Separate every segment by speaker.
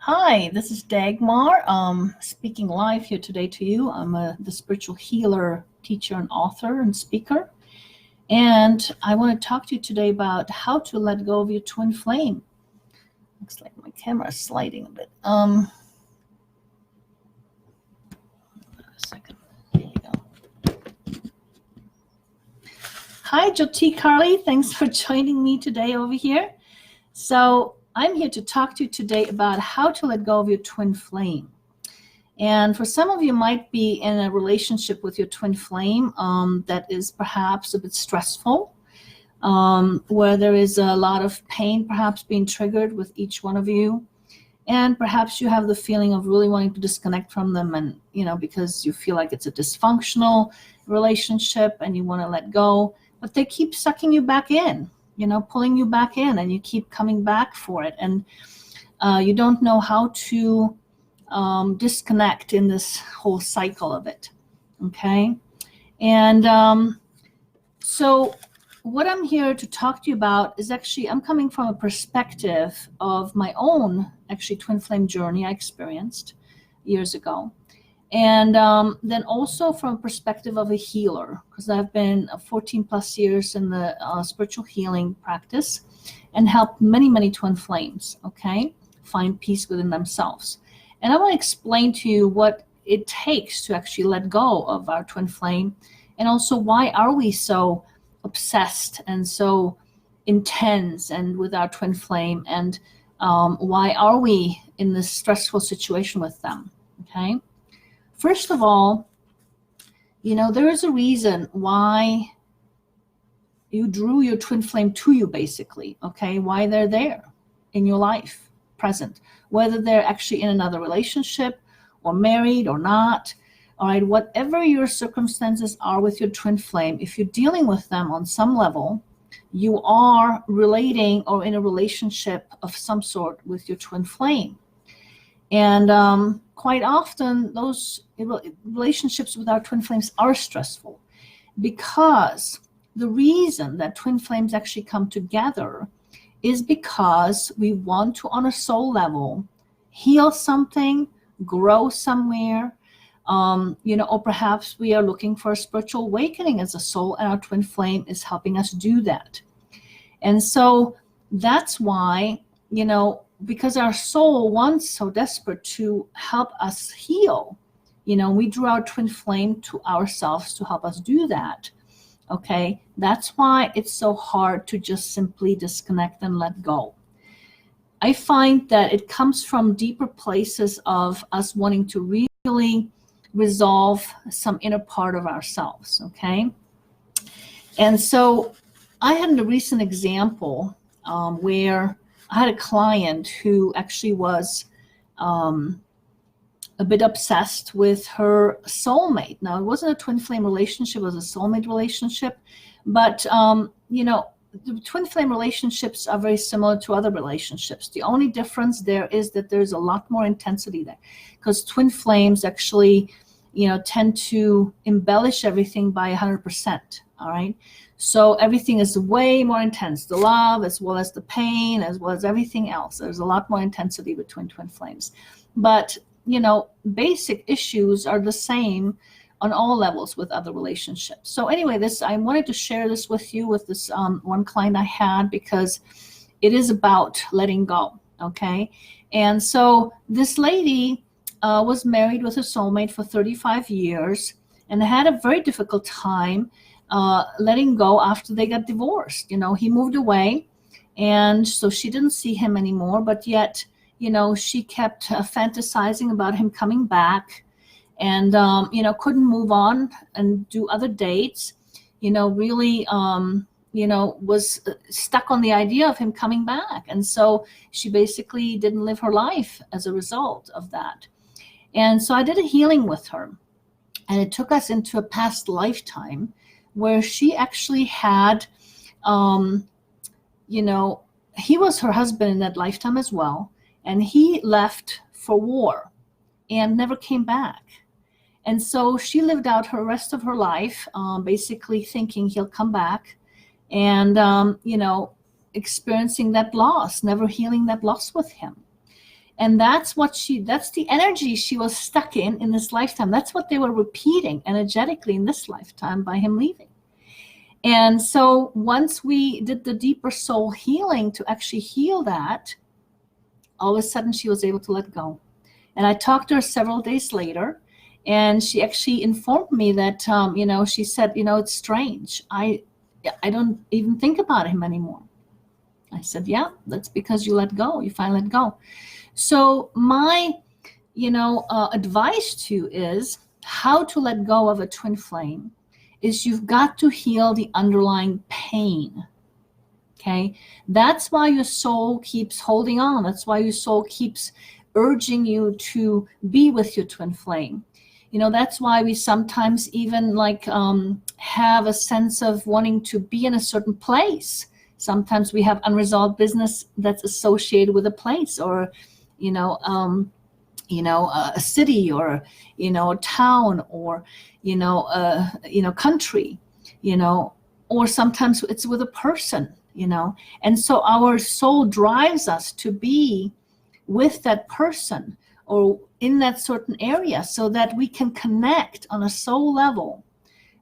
Speaker 1: Hi, this is Dagmar, speaking live here today to you. I'm the spiritual healer, teacher, and author and speaker. And I want to talk to you today about how to let go of your twin flame. Looks like my camera is sliding a bit. A second. Here you go. Hi, Jyoti Carly. Thanks for joining me today over here. So I'm here to talk to you today about how to let go of your twin flame. And for some of you might be in a relationship with your twin flame that is perhaps a bit stressful, where there is a lot of pain perhaps being triggered with each one of you. And perhaps you have the feeling of really wanting to disconnect from them and, because you feel like it's a dysfunctional relationship and you want to let go, but they keep sucking you back in. Pulling you back in, and you keep coming back for it. And you don't know how to disconnect in this whole cycle of it. Okay. And so what I'm here to talk to you about is actually, I'm coming from a perspective of my own twin flame journey I experienced years ago. And then also from a perspective of a healer, because I've been 14 plus years in the spiritual healing practice and helped many, many twin flames, find peace within themselves. And I want to explain to you what it takes to actually let go of our twin flame, and also why are we so obsessed and so intense and with our twin flame, and why are we in this stressful situation with them, First of all, there is a reason why you drew your twin flame to you, basically, why they're there in your life, present, whether they're actually in another relationship or married or not. All right, whatever your circumstances are with your twin flame, if you're dealing with them on some level, you are relating or in a relationship of some sort with your twin flame. And quite often, those relationships with our twin flames are stressful, because the reason that twin flames actually come together is because we want to, on a soul level, heal something, grow somewhere, or perhaps we are looking for a spiritual awakening as a soul, and our twin flame is helping us do that. And so that's why, because our soul wants so desperate to help us heal, we drew our twin flame to ourselves to help us do that. That's why it's so hard to just simply disconnect and let go. I find that it comes from deeper places of us wanting to really resolve some inner part of ourselves. And so I had a recent example where I had a client who actually was a bit obsessed with her soulmate. Now, it wasn't a twin flame relationship, it was a soulmate relationship. But, the twin flame relationships are very similar to other relationships. The only difference there is that there's a lot more intensity there, because twin flames actually, tend to embellish everything by 100%. All right. So everything is way more intense, the love as well as the pain, as well as everything else. There's a lot more intensity between twin flames. But, basic issues are the same on all levels with other relationships. So anyway, I wanted to share this with you with this one client I had, because it is about letting go. And so this lady was married with her soulmate for 35 years and had a very difficult time letting go after they got divorced. He moved away, and so she didn't see him anymore, but yet, she kept fantasizing about him coming back, and, couldn't move on and do other dates, really, was stuck on the idea of him coming back. And so she basically didn't live her life as a result of that. And so I did a healing with her, and it took us into a past lifetime where she actually had, he was her husband in that lifetime as well. And he left for war and never came back. And so she lived out her rest of her life, basically thinking he'll come back, and, experiencing that loss, never healing that loss with him. And that's the energy she was stuck in this lifetime. That's what they were repeating energetically in this lifetime by him leaving. And so once we did the deeper soul healing to actually heal that, all of a sudden she was able to let go. And I talked to her several days later, and she actually informed me that, she said, it's strange. I don't even think about him anymore. I said, yeah, that's because you let go. You finally let go. So my, advice to you is how to let go of a twin flame is you've got to heal the underlying pain. Okay. That's why your soul keeps holding on. That's why your soul keeps urging you to be with your twin flame. That's why we sometimes even have a sense of wanting to be in a certain place. Sometimes we have unresolved business that's associated with a place, or, a city, or, a town, or, country, or sometimes it's with a person, and so our soul drives us to be with that person or in that certain area so that we can connect on a soul level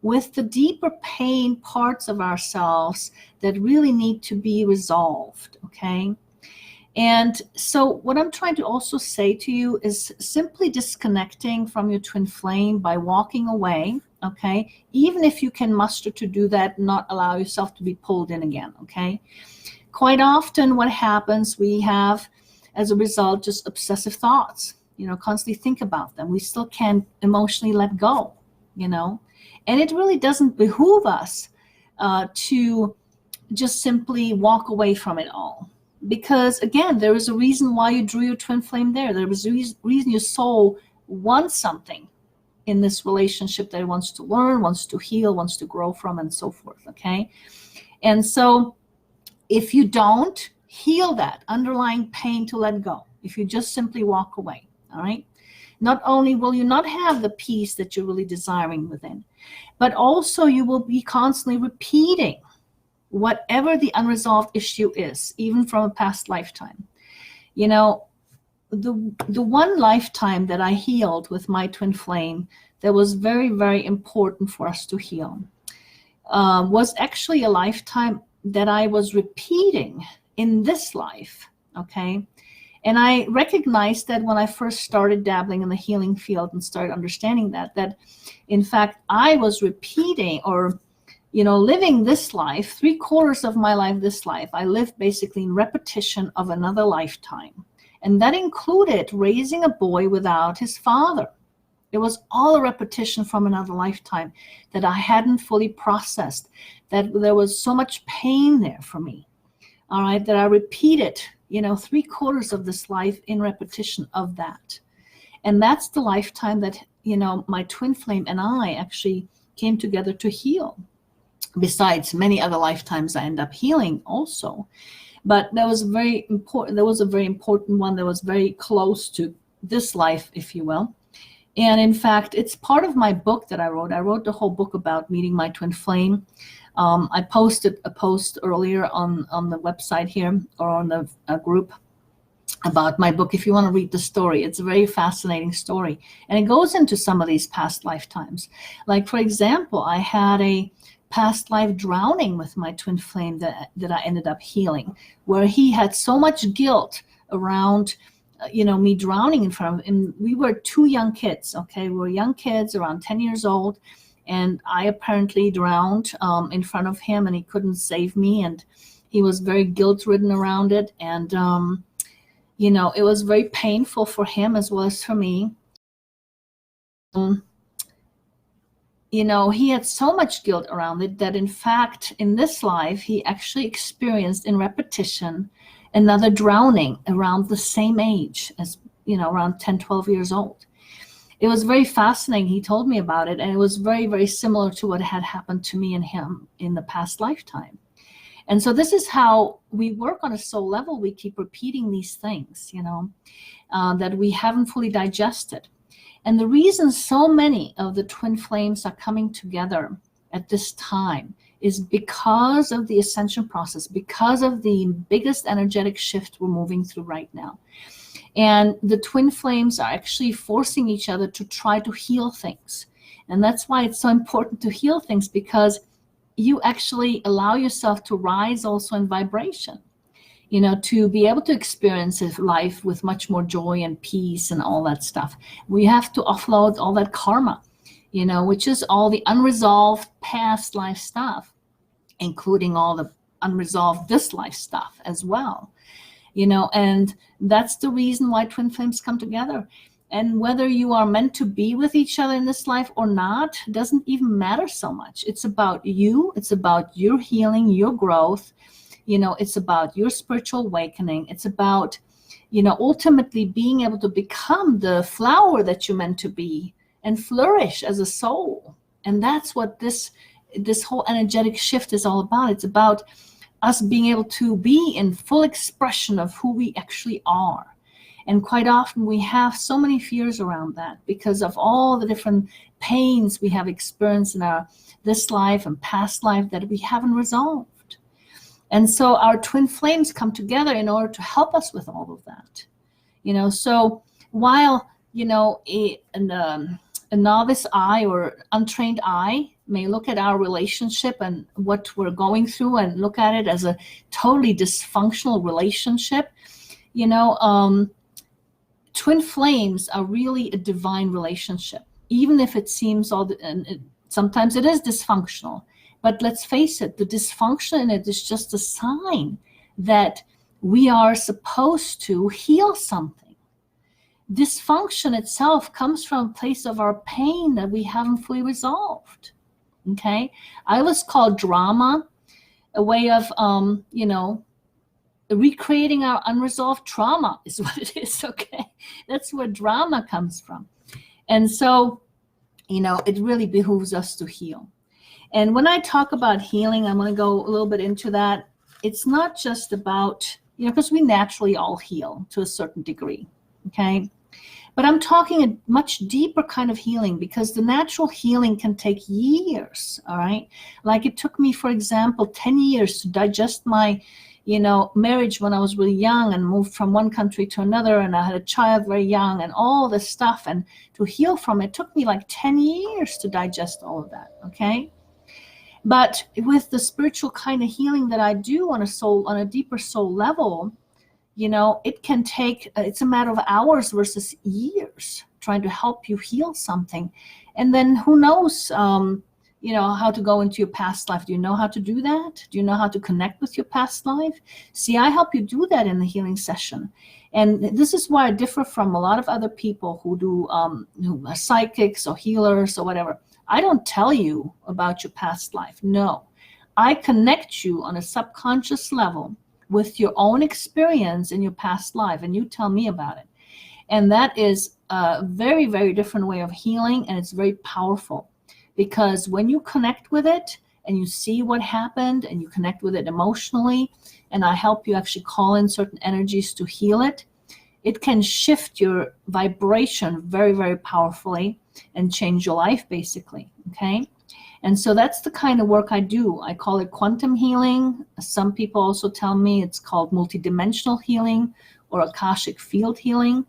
Speaker 1: with the deeper pain parts of ourselves that really need to be resolved, okay? And so what I'm trying to also say to you is simply disconnecting from your twin flame by walking away, okay? Even if you can muster to do that, not allow yourself to be pulled in again, okay? Quite often what happens, we have, as a result, just obsessive thoughts, constantly think about them. We still can't emotionally let go, and it really doesn't behoove us to just simply walk away from it all. Because again, there is a reason why you drew your twin flame there. There was a reason your soul wants something in this relationship that it wants to learn, wants to heal, wants to grow from, and so forth, okay? And so if you don't heal that underlying pain to let go, if you just simply walk away, all right, not only will you not have the peace that you're really desiring within, but also you will be constantly repeating whatever the unresolved issue is, even from a past lifetime. The one lifetime that I healed with my twin flame that was very, very important for us to heal was actually a lifetime that I was repeating in this life, okay? And I recognized that when I first started dabbling in the healing field and started understanding that in fact, I was repeating or, living this life, 3/4 of my life, this life, I lived basically in repetition of another lifetime. And that included raising a boy without his father. It was all a repetition from another lifetime that I hadn't fully processed, that there was so much pain there for me, all right, that I repeated, 3/4 of this life in repetition of that. And that's the lifetime that, my twin flame and I actually came together to heal. Besides many other lifetimes I end up healing also. But there was a very important one that was very close to this life, if you will. And in fact, it's part of my book that I wrote. I wrote the whole book about meeting my twin flame. I posted a post earlier on the website here, or on the group, about my book. If you want to read the story, it's a very fascinating story. And it goes into some of these past lifetimes. Like, for example, I had a past life drowning with my twin flame that I ended up healing, where he had so much guilt around me drowning in front of him. We were 2 young kids, okay? We were young kids around 10 years old, and I apparently drowned in front of him, and he couldn't save me, and he was very guilt-ridden around it. And it was very painful for him as well as for me. He had so much guilt around it that in fact, in this life, he actually experienced in repetition another drowning around the same age as, around 10, 12 years old. It was very fascinating. He told me about it, and it was very, very similar to what had happened to me and him in the past lifetime. And so this is how we work on a soul level. We keep repeating these things, that we haven't fully digested. And the reason so many of the twin flames are coming together at this time is because of the ascension process, because of the biggest energetic shift we're moving through right now. And the twin flames are actually forcing each other to try to heal things. And that's why it's so important to heal things, because you actually allow yourself to rise also in vibration, to be able to experience life with much more joy and peace and all that stuff. We have to offload all that karma, which is all the unresolved past life stuff, including all the unresolved this life stuff as well. And that's the reason why twin flames come together. And whether you are meant to be with each other in this life or not doesn't even matter so much. It's about you. It's about your healing, your growth. It's about your spiritual awakening. It's about, ultimately being able to become the flower that you're meant to be and flourish as a soul. And that's what this whole energetic shift is all about. It's about us being able to be in full expression of who we actually are. And quite often we have so many fears around that because of all the different pains we have experienced in this life and past life that we haven't resolved. And so our twin flames come together in order to help us with all of that. So while, a novice eye or untrained eye may look at our relationship and what we're going through and look at it as a totally dysfunctional relationship, twin flames are really a divine relationship, even if it seems sometimes it is dysfunctional. But let's face it, the dysfunction in it is just a sign that we are supposed to heal something. Dysfunction itself comes from a place of our pain that we haven't fully resolved. Okay? I always call drama a way of, recreating our unresolved trauma is what it is, okay? That's where drama comes from. And so, it really behooves us to heal. And when I talk about healing, I'm going to go a little bit into that. It's not just about, because we naturally all heal to a certain degree, okay? But I'm talking a much deeper kind of healing, because the natural healing can take years, all right? Like it took me, for example, 10 years to digest my marriage when I was really young and moved from one country to another, and I had a child very young and all this stuff, and to heal from it took me like 10 years to digest all of that, okay? But with the spiritual kind of healing that I do on a deeper soul level, it can take, it's a matter of hours versus years trying to help you heal something. And then who knows, how to go into your past life. Do you know how to do that? Do you know how to connect with your past life? See, I help you do that in the healing session. And this is why I differ from a lot of other people who do, who are psychics or healers or whatever. I don't tell you about your past life. No, I connect you on a subconscious level with your own experience in your past life, and you tell me about it. And that is a very, very different way of healing, and it's very powerful. Because when you connect with it and you see what happened and you connect with it emotionally, and I help you actually call in certain energies to heal it, it can shift your vibration very, very powerfully and change your life, basically, okay? And so that's the kind of work I do. I call it quantum healing. Some people also tell me it's called multidimensional healing or Akashic field healing,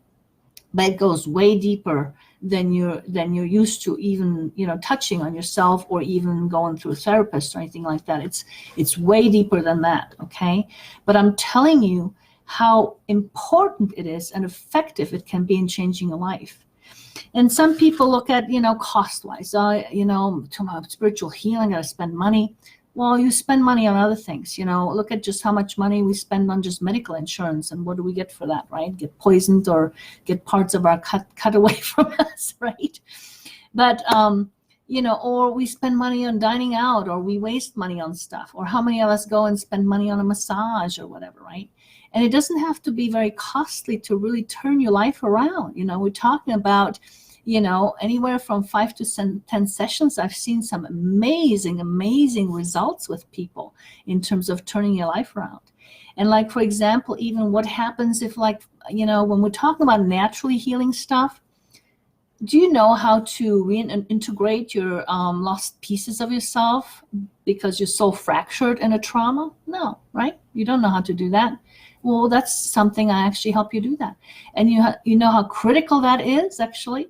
Speaker 1: but it goes way deeper than you're used to, even touching on yourself or even going through a therapist or anything like that. It's way deeper than that, okay? But I'm telling you how important it is and effective it can be in changing a life. And some people look at cost-wise, to my spiritual healing, I gotta spend money. Well, you spend money on other things. Look at just how much money we spend on just medical insurance, and what do we get for that, right? Get poisoned or get parts of our cut away from us, right? But or we spend money on dining out, or we waste money on stuff, or how many of us go and spend money on a massage or whatever, right? And it doesn't have to be very costly to really turn your life around. We're talking about anywhere from 5 to 10 sessions. I've seen some amazing results with people in terms of turning your life around. And like, for example, even what happens if when we're talking about naturally healing stuff, Do you know how to reintegrate your lost pieces of yourself because you're so fractured in a trauma? No, right? You don't know how to do that. Well, that's something I actually help you do that. And you know how critical that is, actually.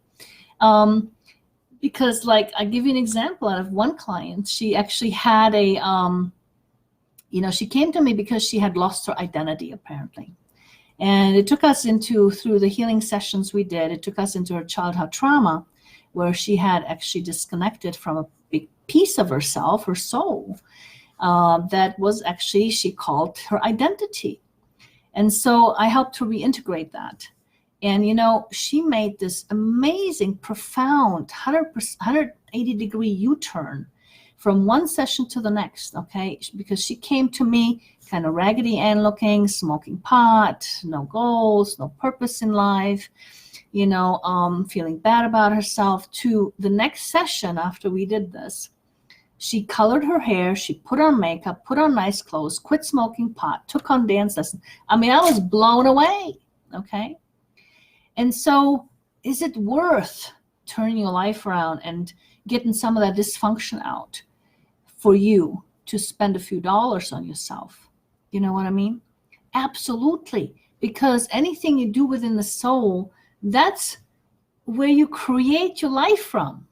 Speaker 1: Because, like, I give you an example out of one client. She actually had she came to me because she had lost her identity, apparently. And it took us through the healing sessions we did, it took us into her childhood trauma, where she had actually disconnected from a big piece of herself, her soul, that was actually, she called her identity. And so I helped her reintegrate that. And, she made this amazing, profound 180-degree U-turn from one session to the next, okay? Because she came to me kind of Raggedy Ann looking, smoking pot, no goals, no purpose in life, feeling bad about herself. To the next session after we did this, she colored her hair, she put on makeup, put on nice clothes, quit smoking pot, took on dance lessons. I mean, I was blown away, okay? And so is it worth turning your life around and getting some of that dysfunction out for you to spend a few dollars on yourself? You know what I mean? Absolutely. Because anything you do within the soul, that's where you create your life from,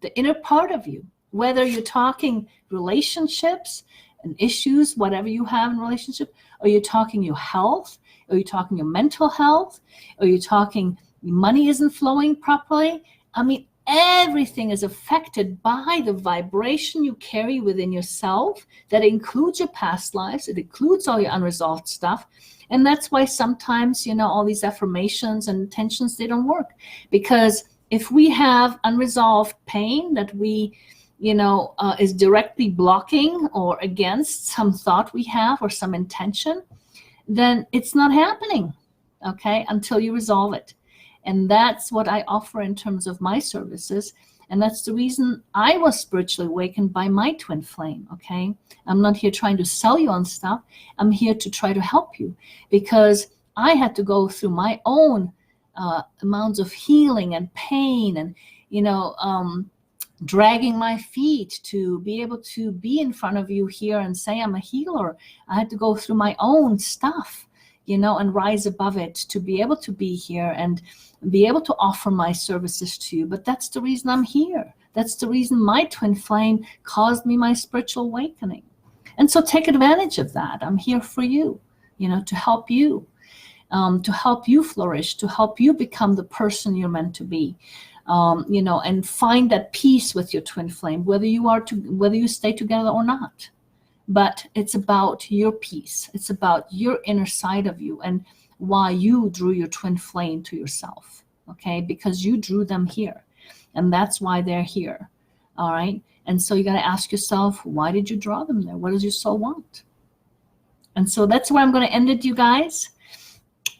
Speaker 1: the inner part of you. Whether you're talking relationships and issues, whatever you have in relationship, or you're talking your health, or you're talking your mental health, or you're talking money isn't flowing properly. I mean, everything is affected by the vibration you carry within yourself. That includes your past lives. It includes all your unresolved stuff. And that's why sometimes, all these affirmations and intentions, they don't work. Because if we have unresolved pain that we, is directly blocking or against some thought we have or some intention, then it's not happening, okay, until you resolve it. And that's what I offer in terms of my services. And that's the reason I was spiritually awakened by my twin flame, okay? I'm not here trying to sell you on stuff. I'm here to try to help you, because I had to go through my own amounts of healing and pain and, dragging my feet to be able to be in front of you here and say I'm a healer. I had to go through my own stuff, and rise above it to be able to be here and be able to offer my services to you. But that's the reason I'm here. That's the reason my twin flame caused me my spiritual awakening. And so take advantage of that. I'm here for you, to help you flourish, to help you become the person you're meant to be. And find that peace with your twin flame, whether you stay together or not. But it's about your peace. It's about your inner side of you and why you drew your twin flame to yourself, okay? Because you drew them here, and that's why they're here, all right? And so you got to ask yourself, why did you draw them there? What does your soul want? And so that's where I'm going to end it, you guys.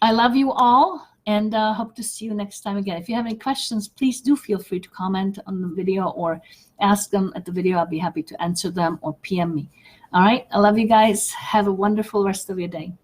Speaker 1: I love you all. And hope to see you next time again. If you have any questions, please do feel free to comment on the video or ask them at the video. I'll be happy to answer them, or PM me. All right. I love you guys. Have a wonderful rest of your day.